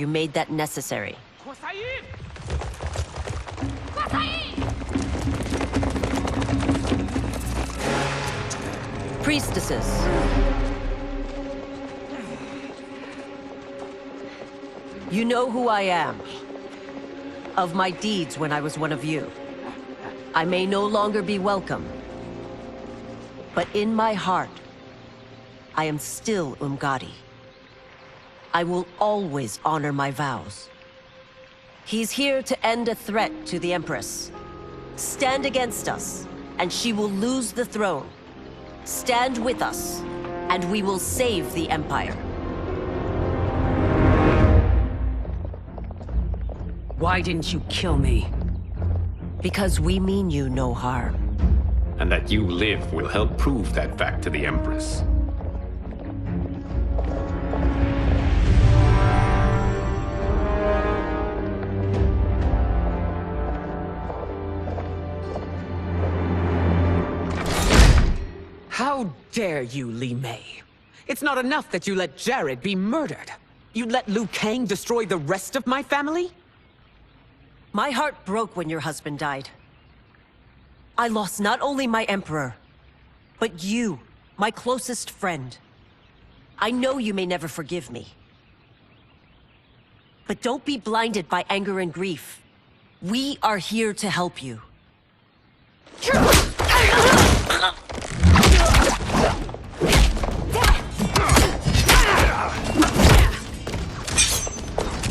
You made that necessary. Priestesses. You know who I am. Of my deeds when I was one of you. I may no longer be welcome. But in my heart, I am still Umgadi. I will always honor my vows. He's here to end a threat to the Empress. Stand against us, and she will lose the throne. Stand with us, and we will save the Empire. Why didn't you kill me? Because we mean you no harm. And that you live will help prove that fact to the Empress. How dare you, Li Mei? It's not enough that you let Jared be murdered. You'd let Liu Kang destroy the rest of my family? My heart broke when your husband died. I lost not only my emperor, but you, my closest friend. I know you may never forgive me. But don't be blinded by anger and grief. We are here to help you.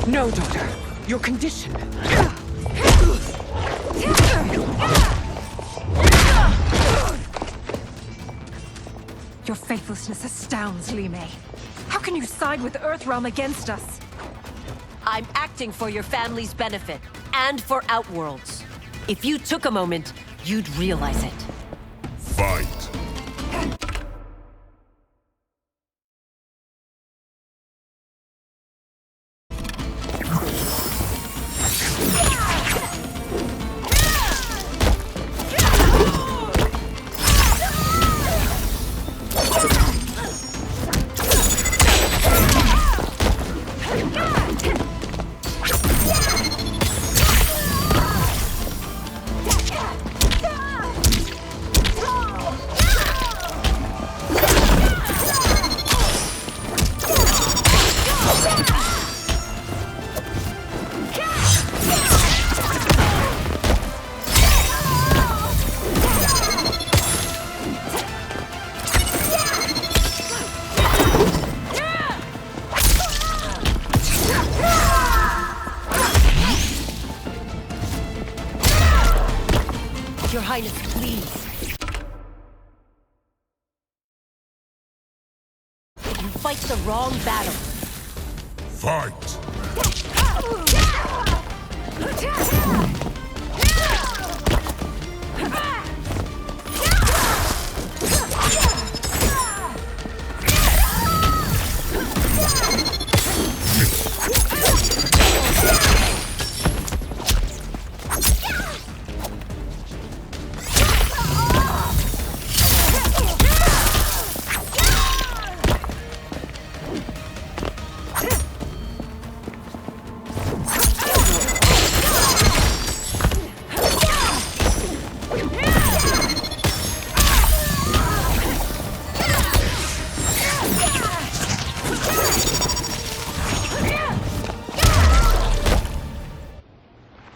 No, daughter. Your condition. Your faithlessness astounds, Li Mei. How can you side with Earthrealm against us? I'm acting for your family's benefit, and for Outworld's. If you took a moment, you'd realize it. Fight! Your Highness, please. You fight the wrong battle. Fight!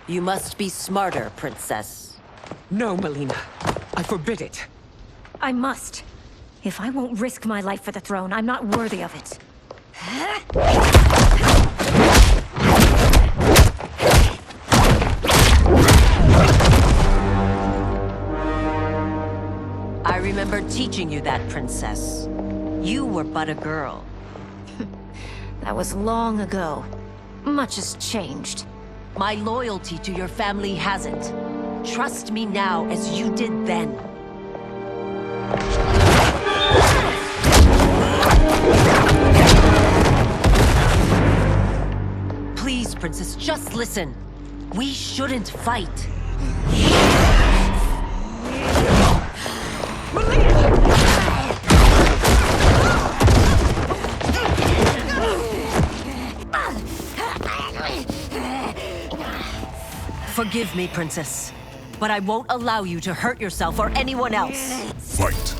You must be smarter, Princess. No, Mileena. I forbid it. I must. If I won't risk my life for the throne, I'm not worthy of it. I remember teaching you that, Princess. You were but a girl. That was long ago. Much has changed. My loyalty to your family hasn't. Trust me now as you did then. Please, Princess, just listen. We shouldn't fight. Forgive me, Princess, but I won't allow you to hurt yourself or anyone else. Fight.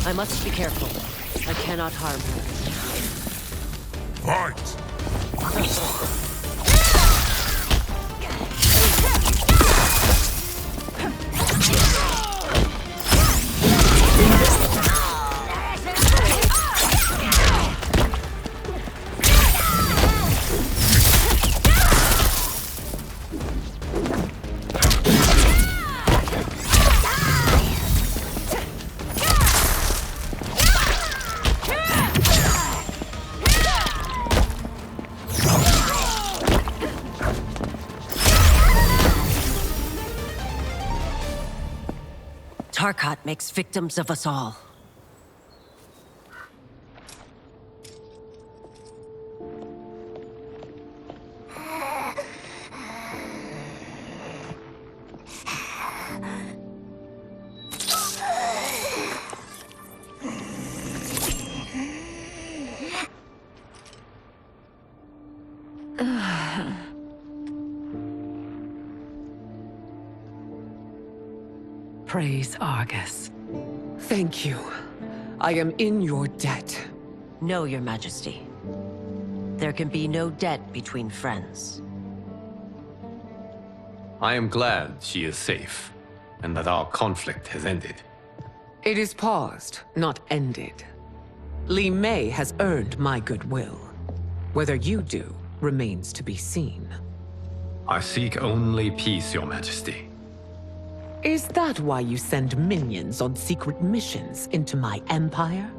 I must be careful. I cannot harm her. Fight. Tarkat makes victims of us all. Praise Argus. Thank you. I am in your debt. No, Your Majesty. There can be no debt between friends. I am glad she is safe, and that our conflict has ended. It is paused, not ended. Li Mei has earned my goodwill. Whether you do remains to be seen. I seek only peace, Your Majesty. Is that why you send minions on secret missions into my empire?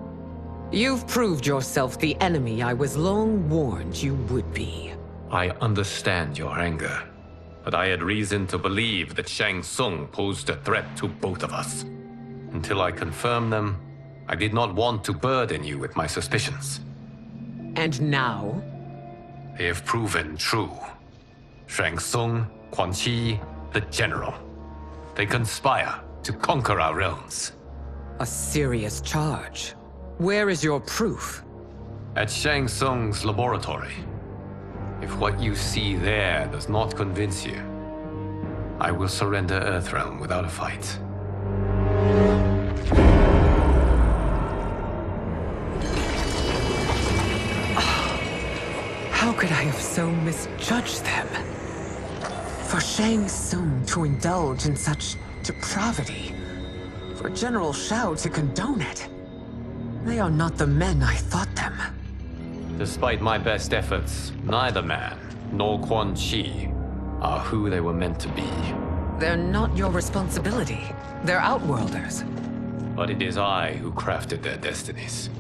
You've proved yourself the enemy I was long warned you would be. I understand your anger, but I had reason to believe that Shang Tsung posed a threat to both of us. Until I confirmed them, I did not want to burden you with my suspicions. And now? They have proven true. Shang Tsung, Quan Chi, the General. They conspire to conquer our realms. A serious charge. Where is your proof? At Shang Tsung's laboratory. If what you see there does not convince you, I will surrender Earthrealm without a fight. How could I have so misjudged them? For Shang Tsung to indulge in such depravity, for General Shao to condone it. They are not the men I thought them. Despite my best efforts, neither man nor Quan Chi are who they were meant to be. They're not your responsibility. They're outworlders. But it is I who crafted their destinies,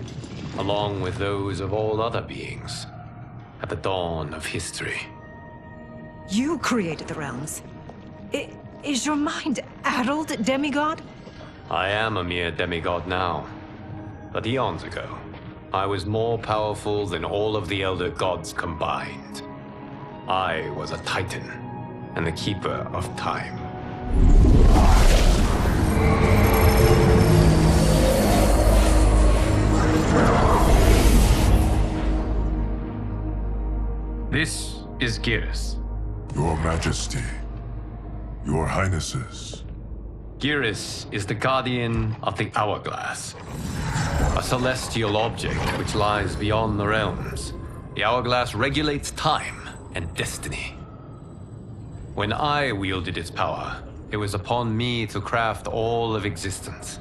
along with those of all other beings, at the dawn of history. You created the realms. Is your mind addled, demigod? I am a mere demigod now. But eons ago, I was more powerful than all of the Elder Gods combined. I was a Titan, and the Keeper of Time. This is Geras. Your Majesty. Your Highnesses. Geras is the guardian of the Hourglass. A celestial object which lies beyond the realms. The Hourglass regulates time and destiny. When I wielded its power, it was upon me to craft all of existence.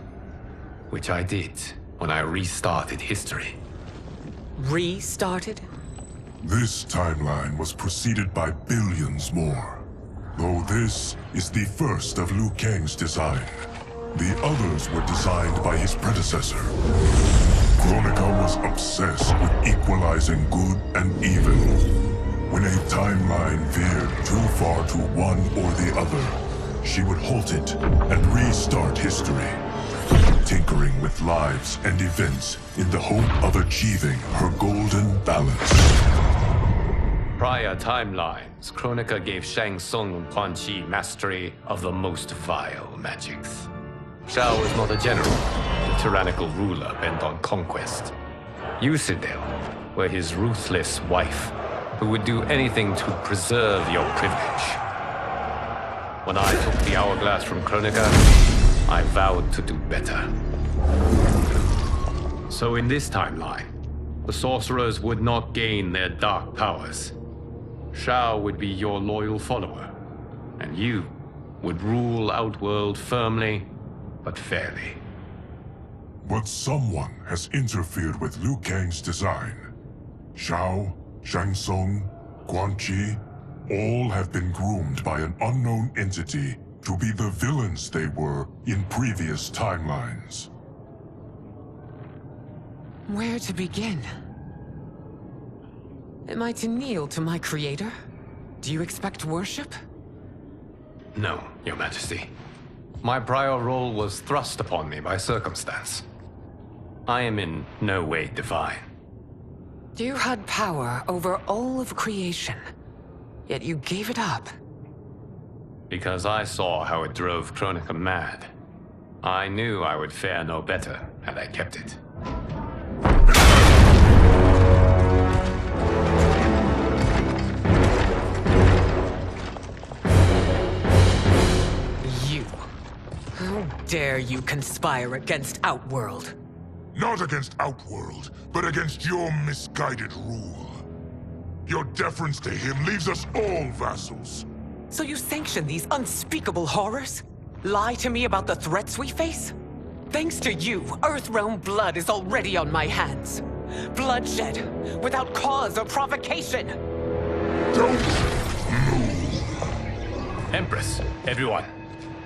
Which I did when I restarted history. Restarted? This timeline was preceded by billions more. Though this is the first of Liu Kang's design. The others were designed by his predecessor. Kronika was obsessed with equalizing good and evil. When a timeline veered too far to one or the other, she would halt it and restart history, tinkering with lives and events in the hope of achieving her golden balance. Prior timelines, Kronika gave Shang Tsung and Quan Chi mastery of the most vile magics. Shao was not a general, a tyrannical ruler bent on conquest. You, Sindel, were his ruthless wife, who would do anything to preserve your privilege. When I took the hourglass from Kronika, I vowed to do better. So in this timeline, the sorcerers would not gain their dark powers. Shao would be your loyal follower, and you would rule Outworld firmly, but fairly. But someone has interfered with Liu Kang's design. Shao, Shang Tsung, Quan Chi, all have been groomed by an unknown entity to be the villains they were in previous timelines. Where to begin? Am I to kneel to my creator? Do you expect worship? No, Your Majesty. My prior role was thrust upon me by circumstance. I am in no way divine. You had power over all of creation, yet you gave it up. Because I saw how it drove Kronika mad. I knew I would fare no better had I kept it. You. How dare you conspire against Outworld? Not against Outworld, but against your misguided rule. Your deference to him leaves us all vassals. So you sanction these unspeakable horrors? Lie to me about the threats we face? Thanks to you, Earthrealm blood is already on my hands. Bloodshed, without cause or provocation. Don't move. Empress, everyone,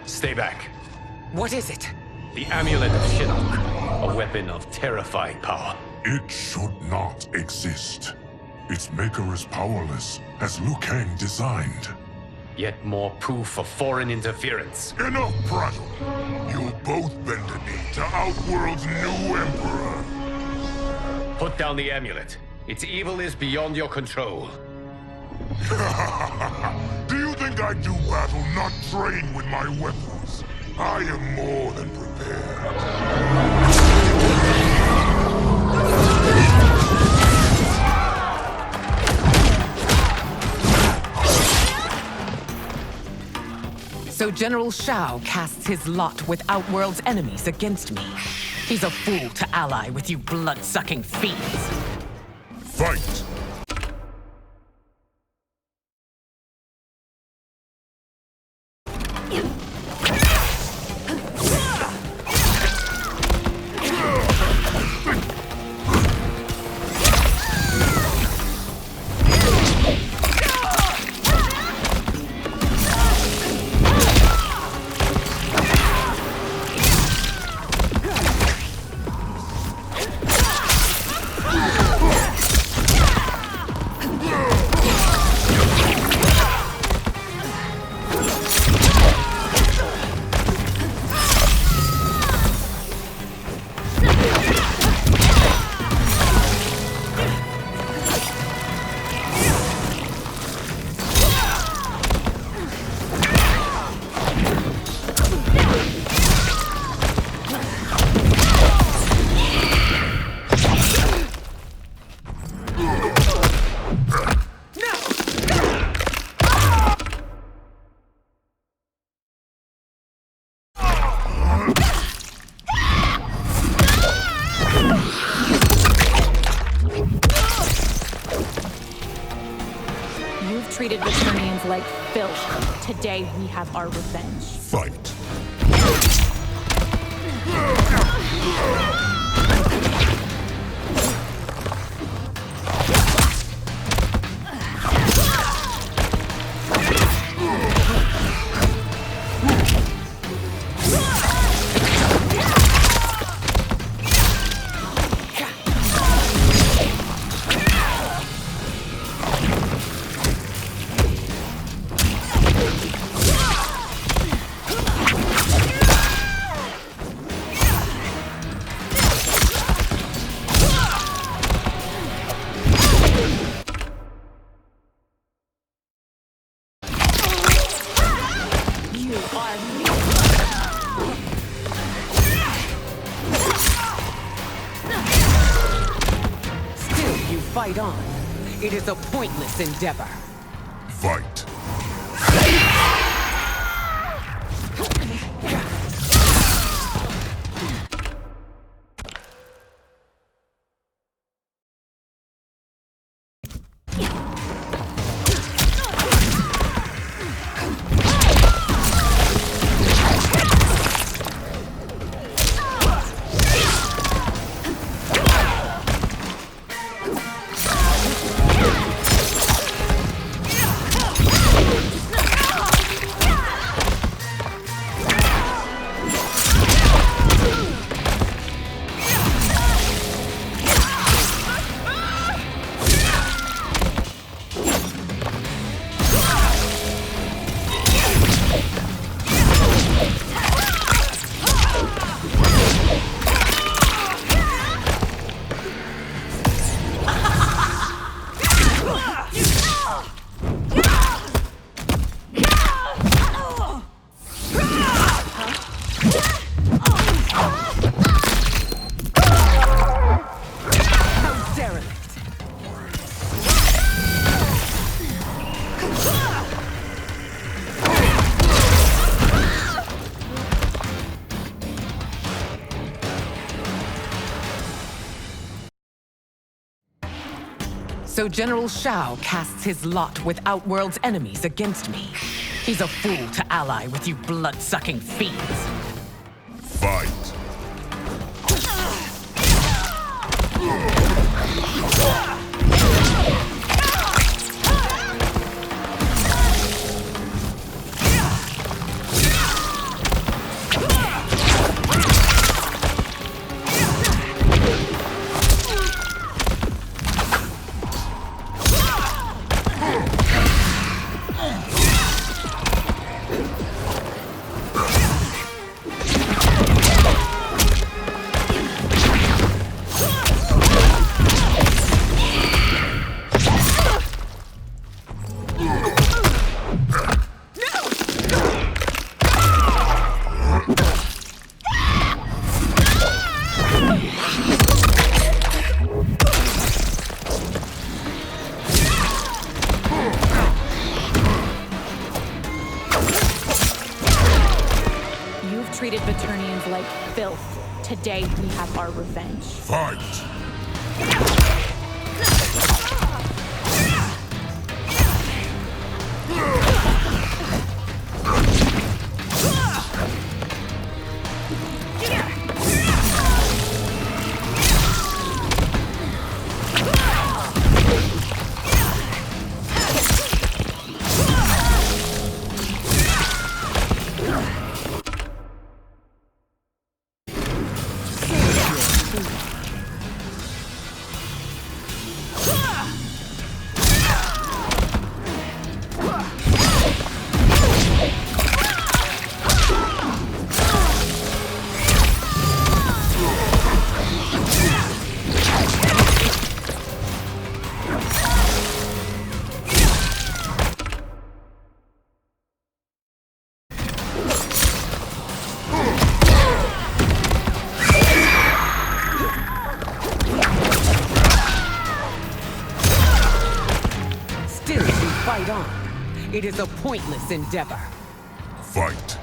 stay back. What is it? The Amulet of Shinnok, a weapon of terrifying power. It should not exist. Its maker is powerless, as Liu Kang designed. Yet more proof of foreign interference. Enough prattle! You'll both bend a knee to Outworld's new emperor. Put down the amulet. Its evil is beyond your control. Do you think I do battle not trained with my weapons? I am more than prepared. So General Shao casts his lot with Outworld's enemies against me. He's a fool to ally with you blood-sucking fiends. Fight! Treated Returnians like filth. Today we have our revenge. Fight! fight on. It is a pointless endeavor. Fight. So General Shao casts his lot with Outworld's enemies against me. He's a fool to ally with you blood-sucking fiends. Fight. Treated Vaternians like filth. Today we have our revenge. Fight. Fight on. It is a pointless endeavor. Fight.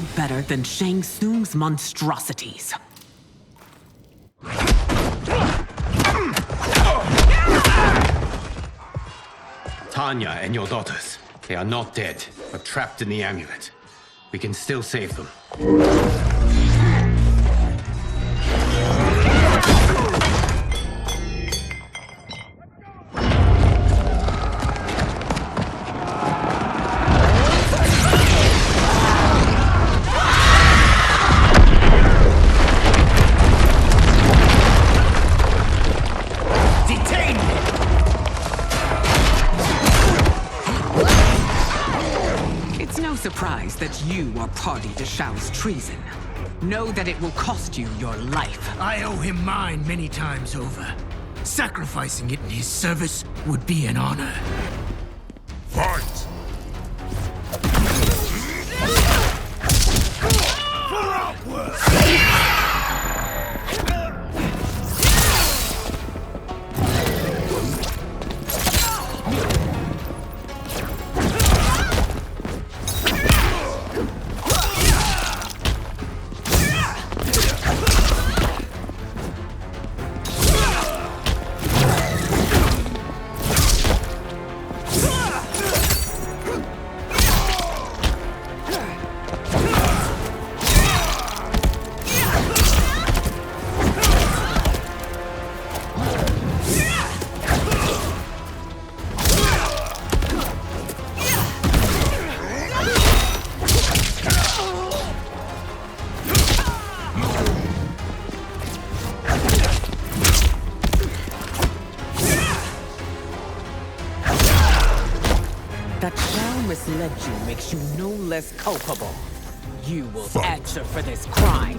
no better than Shang Tsung's monstrosities. Tanya and your daughters. They are not dead, but trapped in the amulet. We can still save them. Surprised that you are party to Shao's treason. Know that it will cost you your life. I owe him mine many times over. Sacrificing it in his service would be an honor. Fight! For upward! That Shao misled you makes you no less culpable. You will answer for this crime.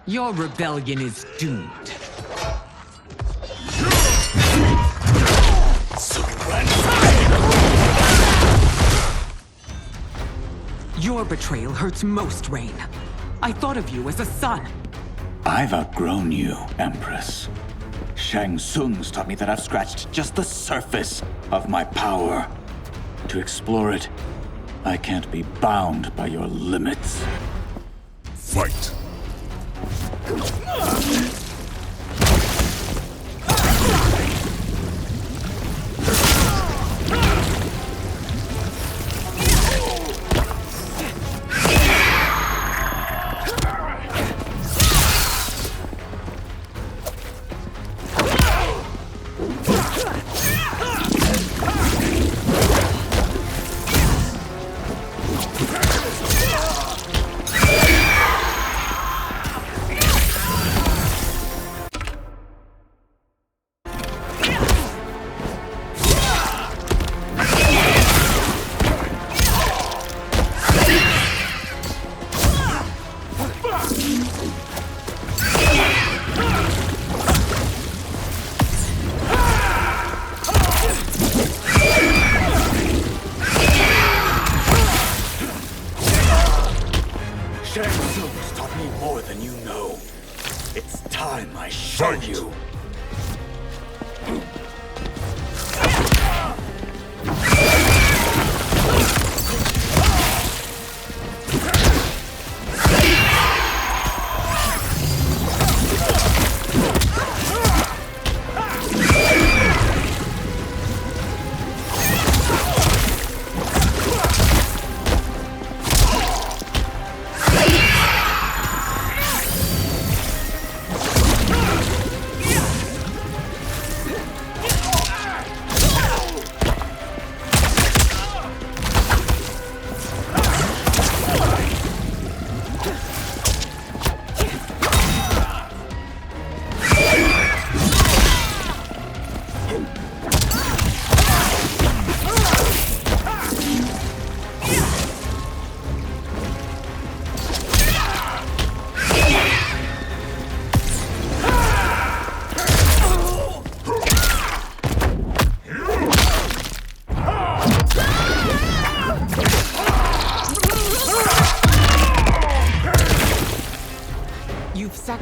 Your rebellion is doomed. Your betrayal hurts most, Rain. I thought of you as a son. I've outgrown you, Empress. Shang Tsung's taught me that I've scratched just the surface of my power. To explore it, I can't be bound by your limits. Fight!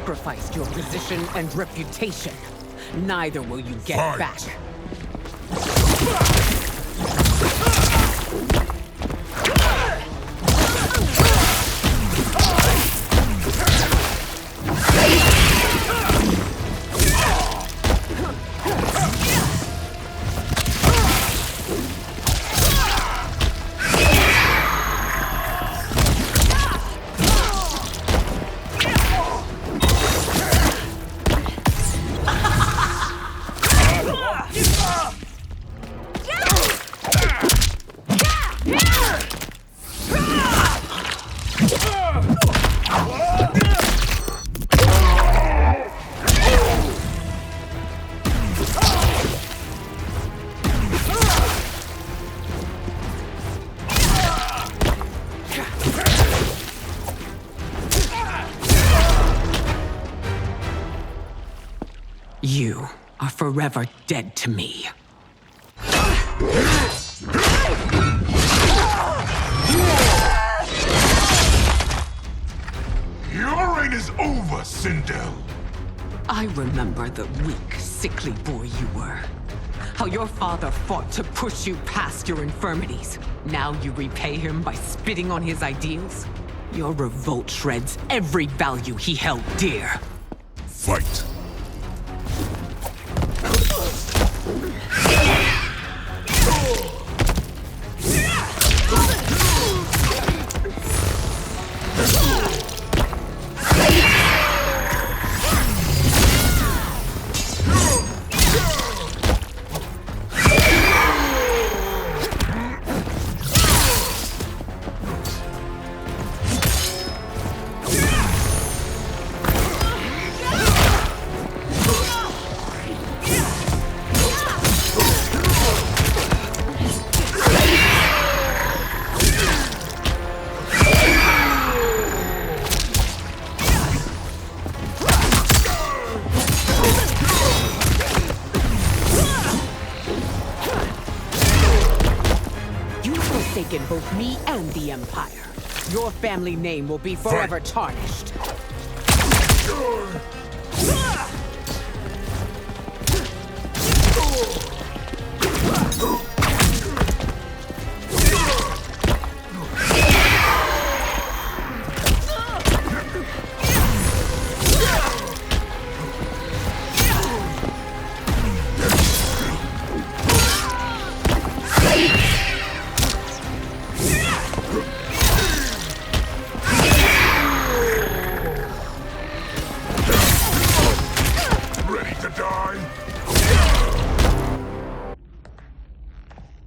sacrificed your position and reputation. Neither will you get Fight. back. You are forever dead to me. Your reign is over, Sindel. I remember the weak, sickly boy you were. How your father fought to push you past your infirmities. Now you repay him by spitting on his ideals? Your revolt shreds every value he held dear. Fight. Forsaken both me and the Empire. Your family name will be forever tarnished.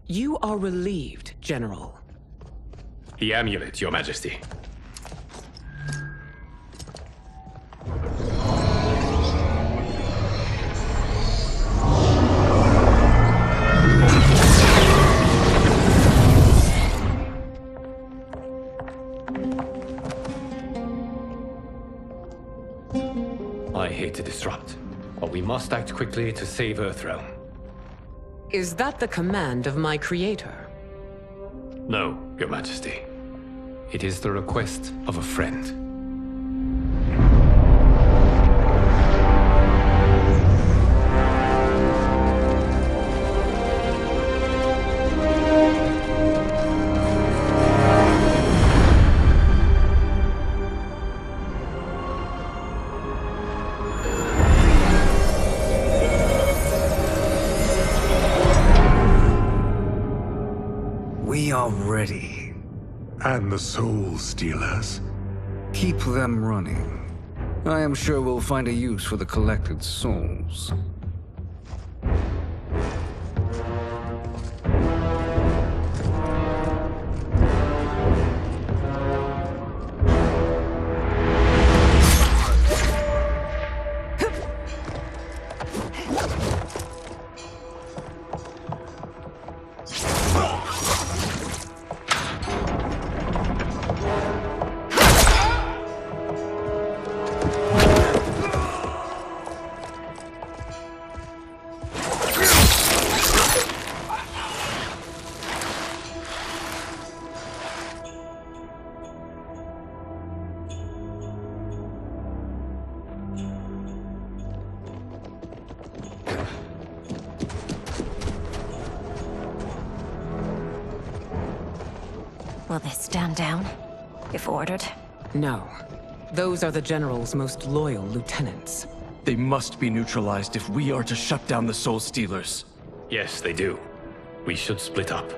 You are relieved, General. The amulet, Your Majesty. I hate to disrupt, but we must act quickly to save Earthrealm. Is that the command of my creator? No, Your Majesty. It is the request of a friend. We are ready. And the Soul Stealers? Keep them running. I am sure we'll find a use for the collected souls. Will they stand down, if ordered? No. Those are the General's most loyal lieutenants. They must be neutralized if we are to shut down the Soul Stealers. Yes, they do. We should split up.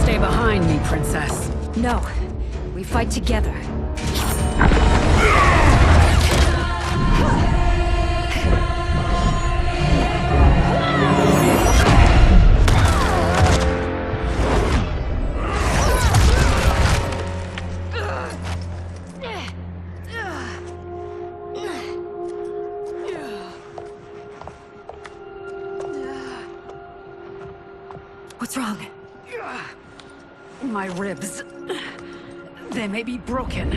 Stay behind me, Princess. No. We fight together. What's wrong? My ribs. They may be broken.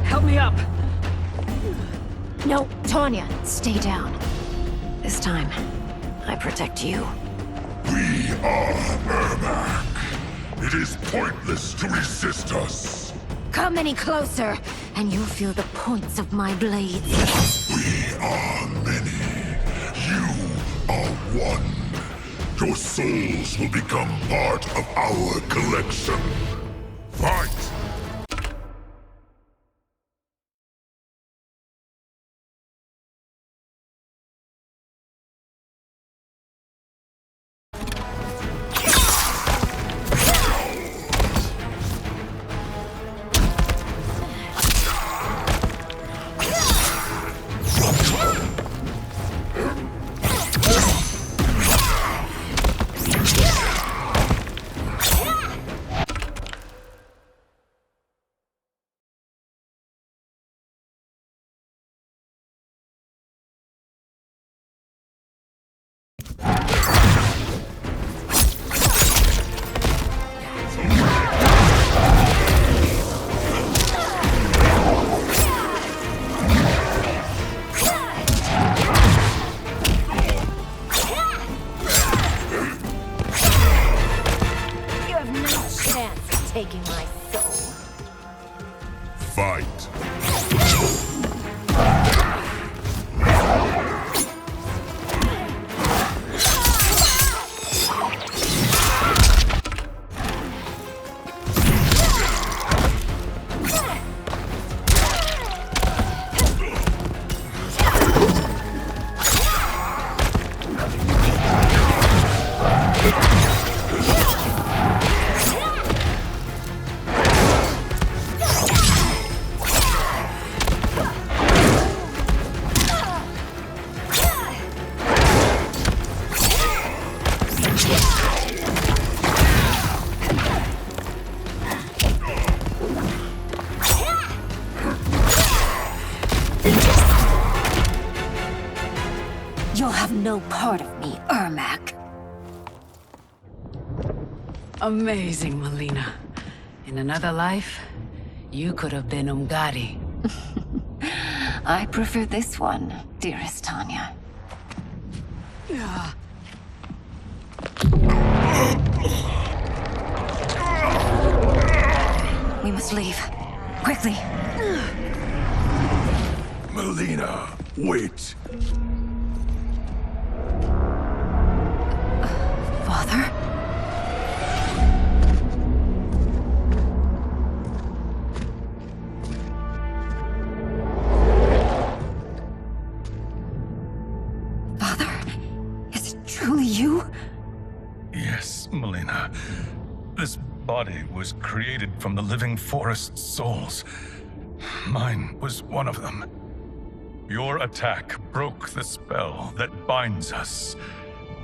Help me up. No, Tanya, stay down. This time, I protect you. We are Ermac. It is pointless to resist us. Come any closer, and you'll feel the points of my blades. We are many. You are one. Your souls will become part of our collection. Fight! Taking my soul. Fight! You'll have no part of me, Ermac. Amazing, Mileena. In another life, you could have been Umgadi. I prefer this one, dearest Tanya. We must leave. Quickly. Mileena, wait. Father? Father? Is it truly you? Yes, Mileena. This body was created from the living forest's souls. Mine was one of them. Your attack broke the spell that binds us.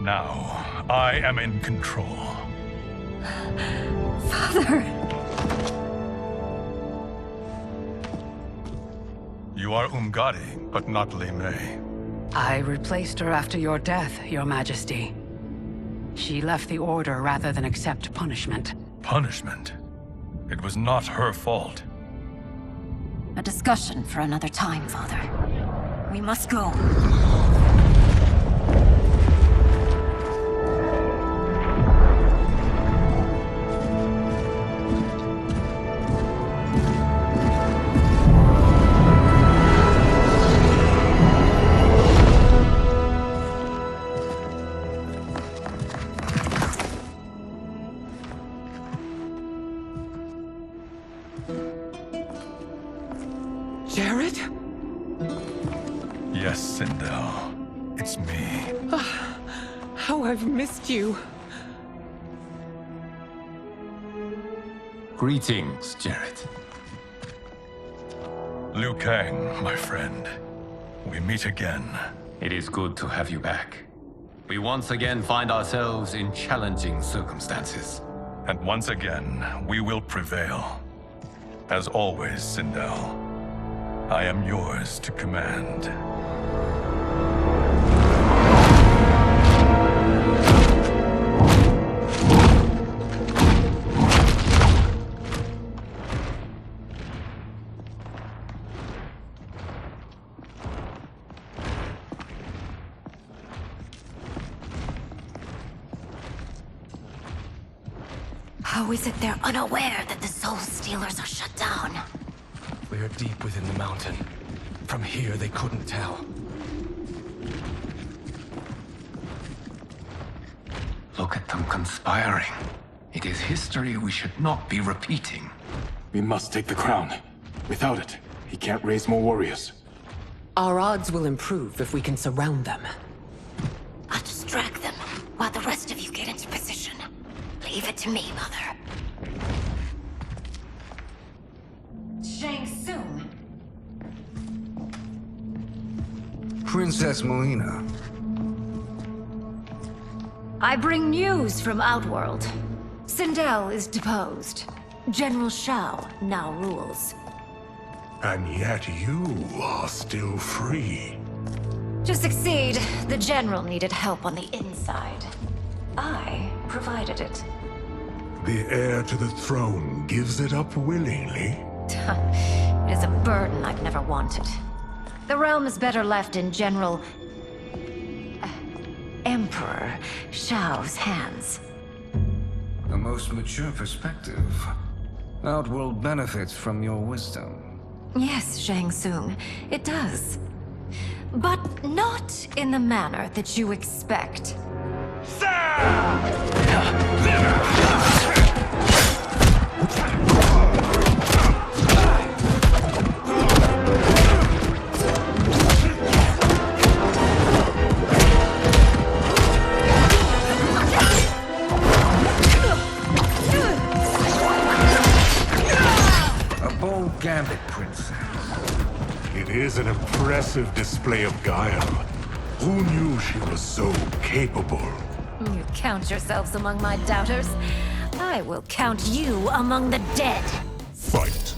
Now, I am in control. Father! You are Umgadi, but not Li Mei. I replaced her after your death, Your Majesty. She left the Order rather than accept punishment. Punishment? It was not her fault. A discussion for another time, Father. We must go. Jared? Yes, Sindel. It's me. How I've missed you. Greetings, Jared. Liu Kang, my friend. We meet again. It is good to have you back. We once again find ourselves in challenging circumstances. And once again, we will prevail. As always, Sindel, I am yours to command. How is it they're unaware that the Soul Stealers are shut down? We are deep within the mountain. From here, they couldn't tell. Look at them conspiring. It is history we should not be repeating. We must take the crown. Without it, he can't raise more warriors. Our odds will improve if we can surround them. I'll distract them while the rest of you get into position. Leave it to me, Mother. Shang Tsung. Princess Mileena. I bring news from Outworld. Sindel is deposed. General Shao now rules. And yet you are still free. To succeed, the General needed help on the inside. I provided it. The heir to the throne gives it up willingly. It is a burden I've never wanted. The realm is better left in General... Emperor Shao's hands. A most mature perspective. Outworld benefits from your wisdom. Yes, Shang Tsung, it does. But not in the manner that you expect. A bold gambit, princess. It is an impressive display of guile. Who knew she was so capable? You count yourselves among my doubters. I will count you among the dead. Fight.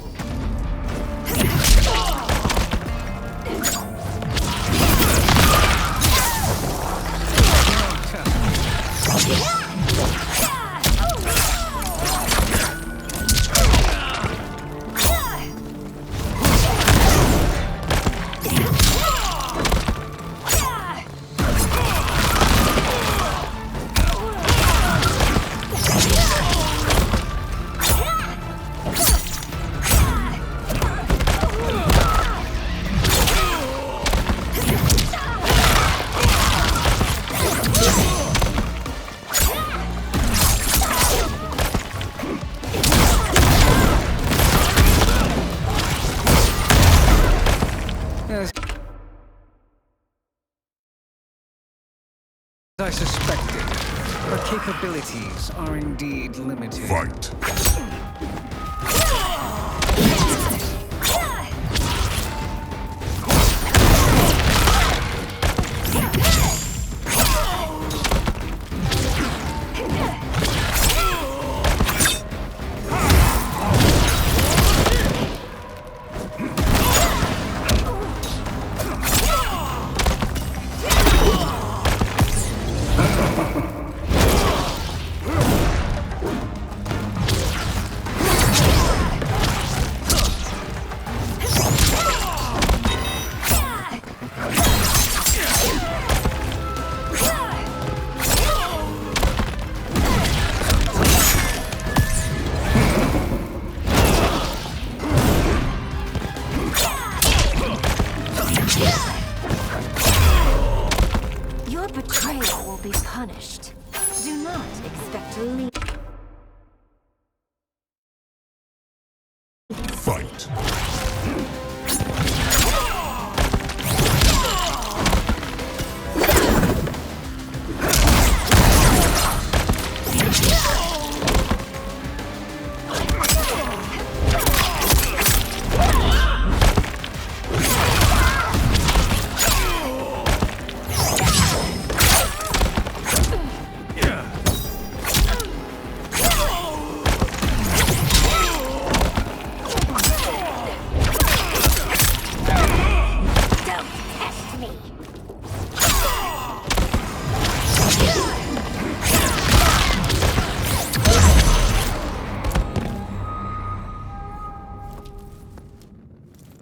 As I suspected, her capabilities are indeed limited. Fight. Fight!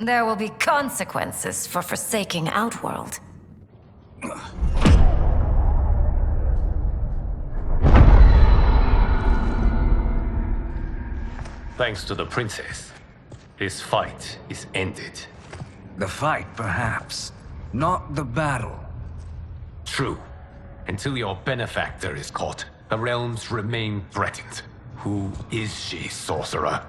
There will be consequences for forsaking Outworld. Thanks to the princess, this fight is ended. The fight, perhaps. Not the battle. True. Until your benefactor is caught, the realms remain threatened. Who is she, sorcerer?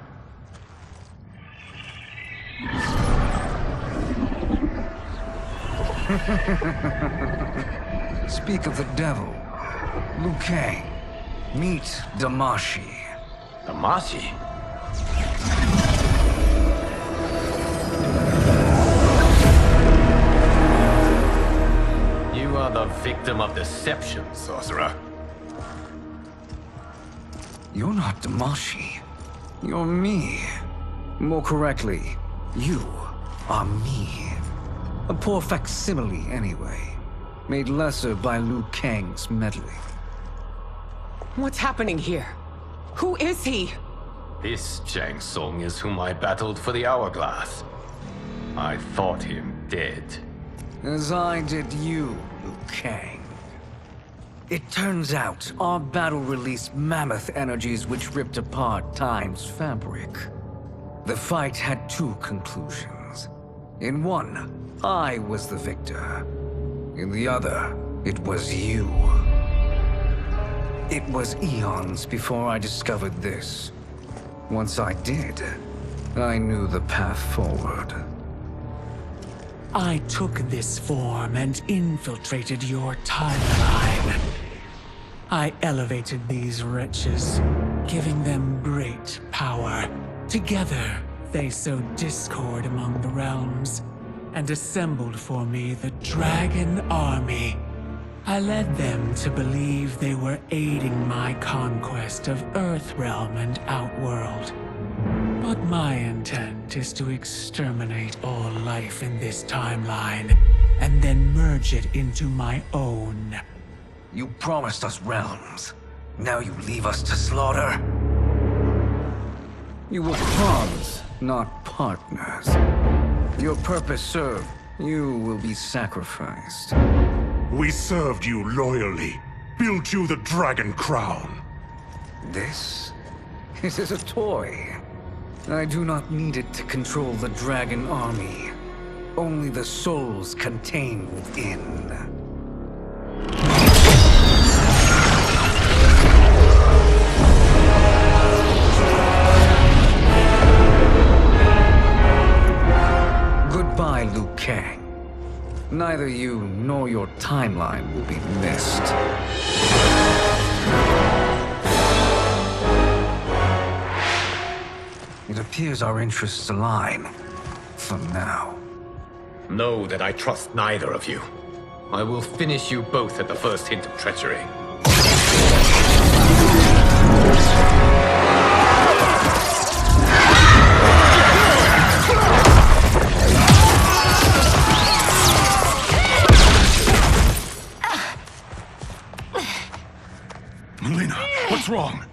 Speak of the devil. Liu Kang. Meet Damashi. Damashi? You are the victim of deception, sorcerer. You're not Damashi. You're me. More correctly, you are me. A poor facsimile, anyway. Made lesser by Liu Kang's meddling. What's happening here? Who is he? This Shang Tsung is whom I battled for the Hourglass. I thought him dead. As I did you, Liu Kang. It turns out our battle released mammoth energies which ripped apart time's fabric. The fight had two conclusions. In one, I was the victor. In the other, it was you. It was eons before I discovered this. Once I did, I knew the path forward. I took this form and infiltrated your timeline. I elevated these wretches, giving them great power. Together, they sowed discord among the realms, and assembled for me the Dragon Army. I led them to believe they were aiding my conquest of Earthrealm and Outworld. But my intent is to exterminate all life in this timeline, and then merge it into my own. You promised us realms. Now you leave us to slaughter? You were pawns, not partners. Your purpose served. You will be sacrificed. We served you loyally, built you the Dragon Crown. This is a toy. I do not need it to control the Dragon Army. Only the souls contained within. Goodbye, Liu Kang. Neither you nor your timeline will be missed. It appears our interests align. For now. Know that I trust neither of you. I will finish you both at the first hint of treachery. Mileena, what's wrong?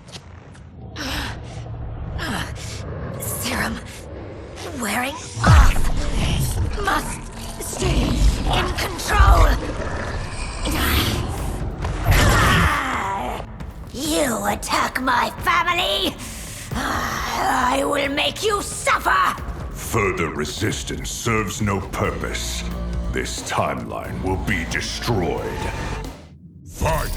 Serum wearing off. Must stay in control. You attack my family. I will make you suffer. Further resistance serves no purpose. This timeline will be destroyed. Fight!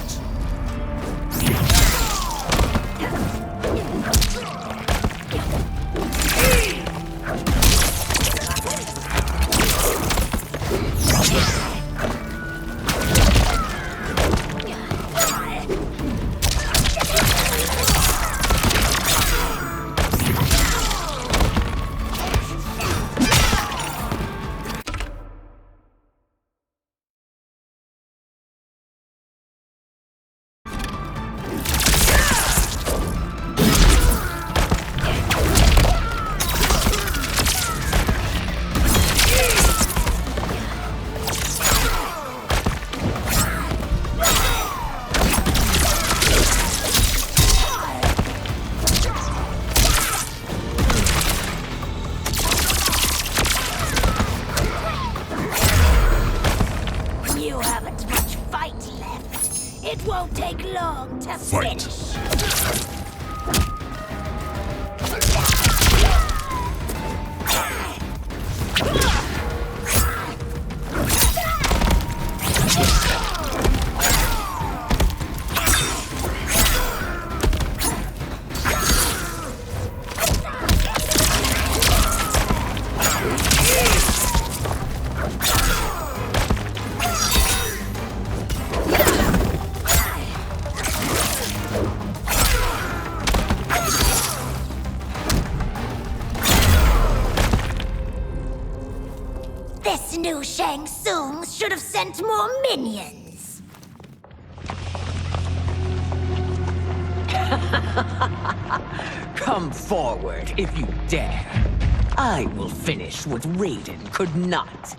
won't take long to Fight. finish. This new Shang Tsung should have sent more minions. Come forward if you dare. I will finish what Raiden could not.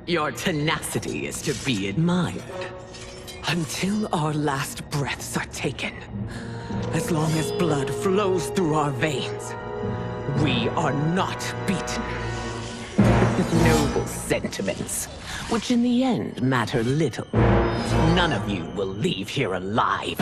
Your tenacity is to be admired. Until our last breaths are taken, as long as blood flows through our veins, we are not beaten. Noble sentiments, which in the end matter little. None of you will leave here alive.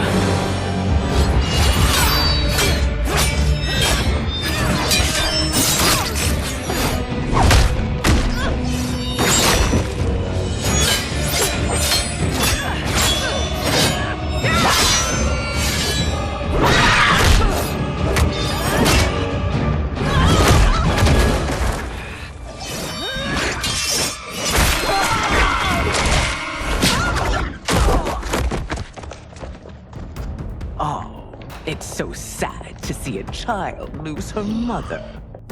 It's so sad to see a child lose her mother.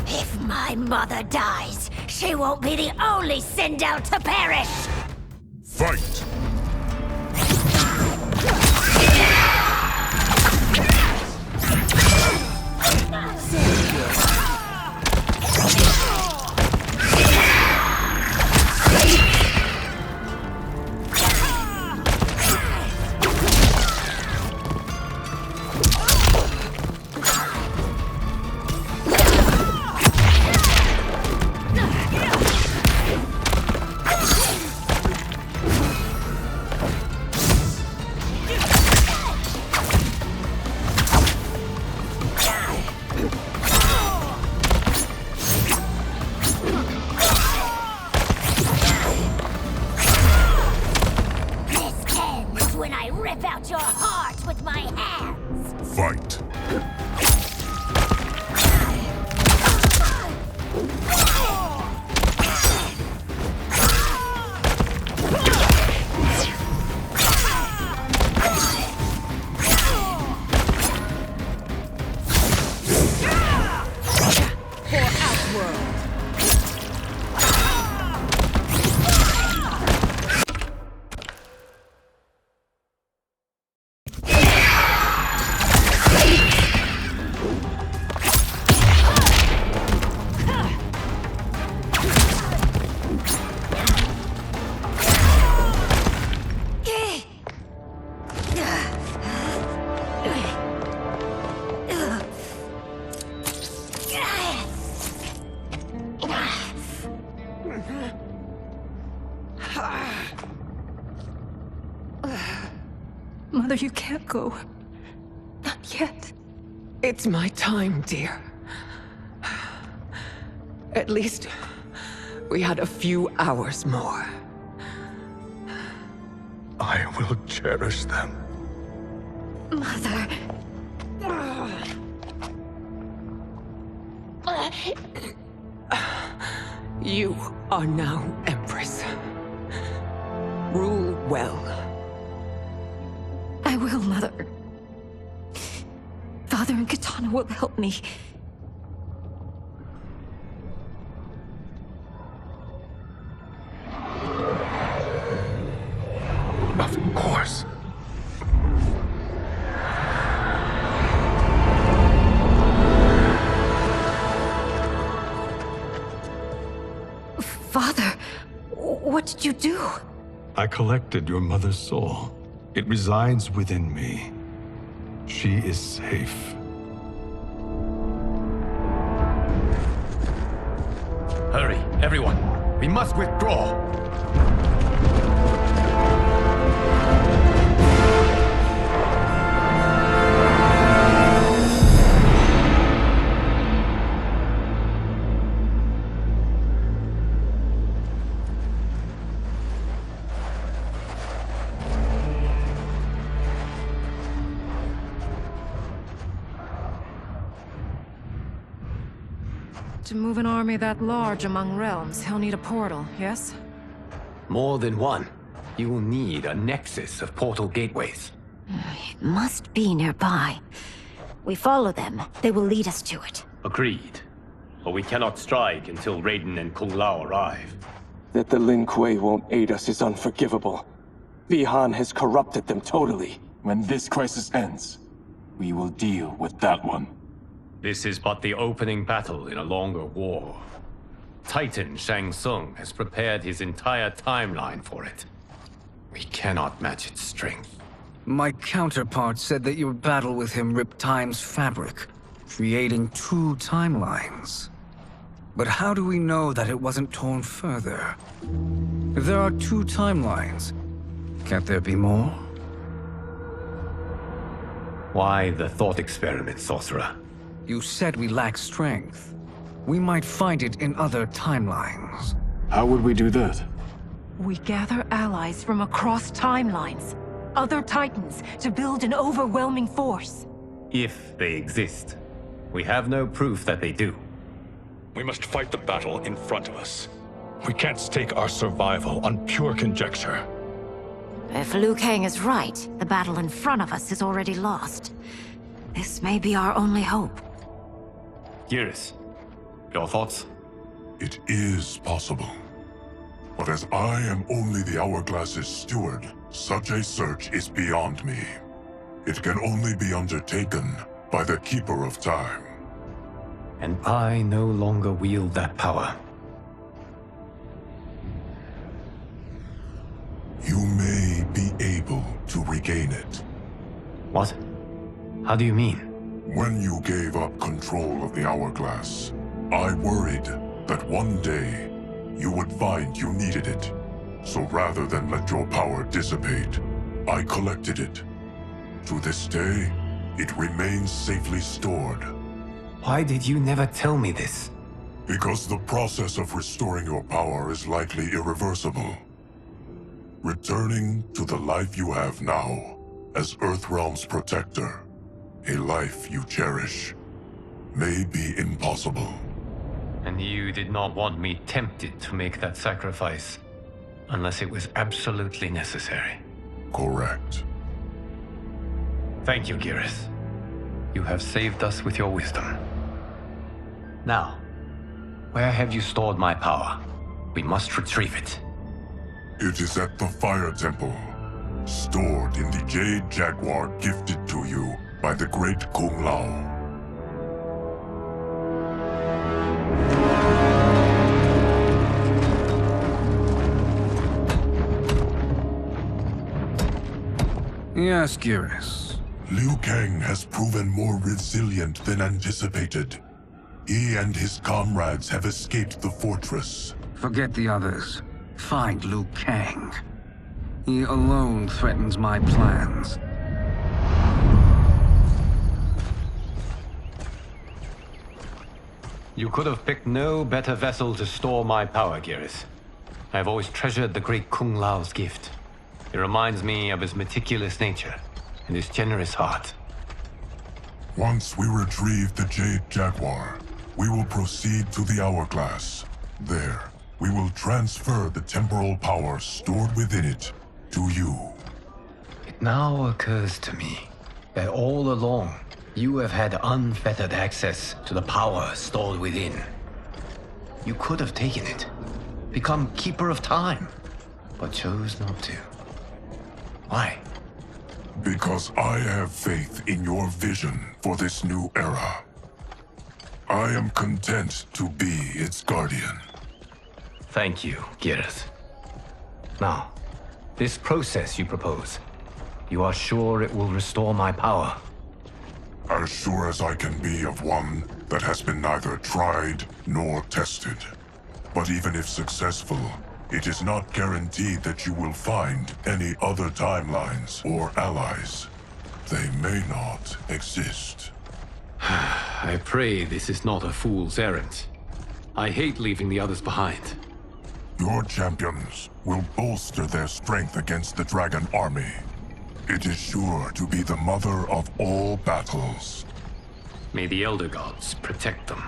If my mother dies, she won't be the only Sindel to perish! Fight! Your heart with my hands! Fight! Mother, you can't go. Not yet. It's my time, dear. At least, we had a few hours more. I will cherish them. Mother... You are now Empress. Rule well. I will, Mother. Father and Katana will help me. did you do? I collected your mother's soul. It resides within me. She is safe. Hurry, everyone. We must withdraw. To move an army that large among realms, he'll need a portal, yes? More than one. You will need a nexus of portal gateways. It must be nearby. We follow them, they will lead us to it. Agreed. But we cannot strike until Raiden and Kung Lao arrive. That the Lin Kuei won't aid us is unforgivable. Bihan has corrupted them totally. When this crisis ends, we will deal with that one. This is but the opening battle in a longer war. Titan Shang Tsung has prepared his entire timeline for it. We cannot match its strength. My counterpart said that your battle with him ripped time's fabric, creating 2 timelines. But how do we know that it wasn't torn further? If there are 2 timelines, can't there be more? Why the thought experiment, sorcerer? You said we lack strength. We might find it in other timelines. How would we do that? We gather allies from across timelines, other titans, to build an overwhelming force. If they exist. We have no proof that they do. We must fight the battle in front of us. We can't stake our survival on pure conjecture. If Liu Kang is right, the battle in front of us is already lost. This may be our only hope. Geras, your thoughts? It is possible. But as I am only the Hourglass's steward, such a search is beyond me. It can only be undertaken by the Keeper of Time. And I no longer wield that power. You may be able to regain it. What? How do you mean? When you gave up control of the Hourglass, I worried that one day you would find you needed it. So rather than let your power dissipate, I collected it. To this day, it remains safely stored. Why did you never tell me this? Because the process of restoring your power is likely irreversible. Returning to the life you have now, as Earthrealm's protector, a life you cherish, may be impossible. And you did not want me tempted to make that sacrifice, unless it was absolutely necessary. Correct. Thank you, Geras. You have saved us with your wisdom. Now, where have you stored my power? We must retrieve it. It is at the Fire Temple, stored in the Jade Jaguar gifted to you by the great Kung Lao. Yes, Geras. Liu Kang has proven more resilient than anticipated. He and his comrades have escaped the fortress. Forget the others. Find Liu Kang. He alone threatens my plans. You could have picked no better vessel to store my power, Geras. I have always treasured the great Kung Lao's gift. It reminds me of his meticulous nature and his generous heart. Once we retrieve the Jade Jaguar, we will proceed to the Hourglass. There, we will transfer the temporal power stored within it to you. It now occurs to me that all along, you have had unfettered access to the power stored within. You could have taken it, become Keeper of Time, but chose not to. Why? Because I have faith in your vision for this new era. I am content to be its guardian. Thank you, Geras. Now, this process you propose, you are sure it will restore my power? As sure as I can be of one that has been neither tried nor tested. But even if successful, it is not guaranteed that you will find any other timelines or allies. They may not exist. I pray this is not a fool's errand. I hate leaving the others behind. Your champions will bolster their strength against the Dragon Army. It is sure to be the mother of all battles. May the Elder Gods protect them.